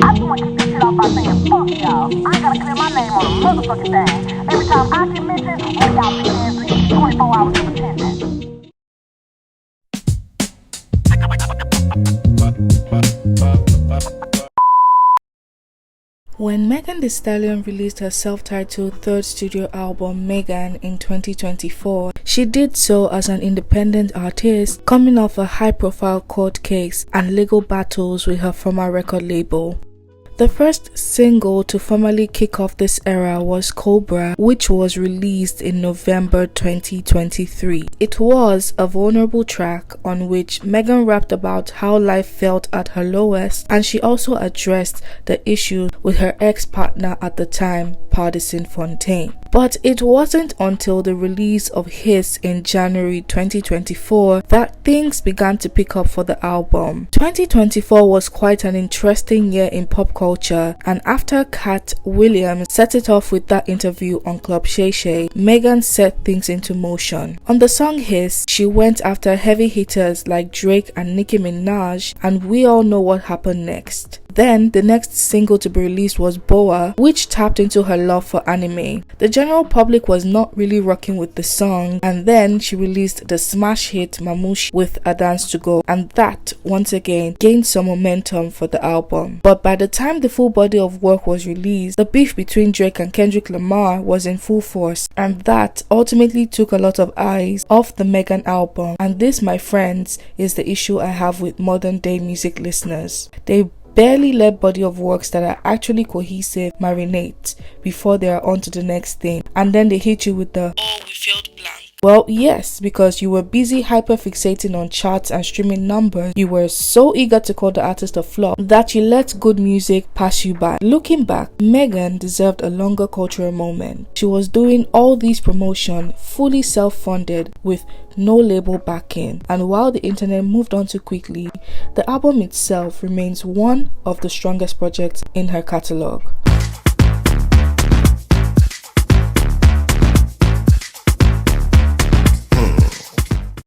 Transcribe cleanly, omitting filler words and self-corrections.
I just want to kick this shit off by saying, fuck y'all. I ain't gotta clear my name on a motherfucking thing. Every time I get mentioned, one of y'all bitch ass leave 24 hours of attendance. When Megan Thee Stallion released her self-titled third studio album Megan in 2024, she did so as an independent artist coming off a high-profile court case and legal battles with her former record label. The first single to formally kick off this era was Cobra, which was released in November 2023. It was a vulnerable track on which Megan rapped about how life felt at her lowest, and she also addressed the issues with her ex-partner at the time, Pardison Fontaine. But it wasn't until the release of Hiss in January 2024 that things began to pick up for the album. 2024 was quite an interesting year in pop culture, and after Cat Williams set it off with that interview on Club Shay Shay, Megan set things into motion. On the song Hiss, she went after heavy hitters like Drake and Nicki Minaj, and we all know what happened next. Then, the next single to be released was Boa, which tapped into her love for anime. The general public was not really rocking with the song, and then she released the smash hit Mamushi with A Dance to Go, and that, once again, gained some momentum for the album. But by the time the full body of work was released, the beef between Drake and Kendrick Lamar was in full force, and that ultimately took a lot of eyes off the Megan album. And this, my friends, is the issue I have with modern day music listeners. They barely let body of works that are actually cohesive marinate before they are on to the next thing, and then they hit you with the "oh, we failed blank." Well, yes, because you were busy hyper-fixating on charts and streaming numbers. You were so eager to call the artist a flop that you let good music pass you by. Looking back, Megan deserved a longer cultural moment. She was doing all these promotion fully self-funded with no label backing, and while the internet moved on too quickly, the album itself remains one of the strongest projects in her catalog.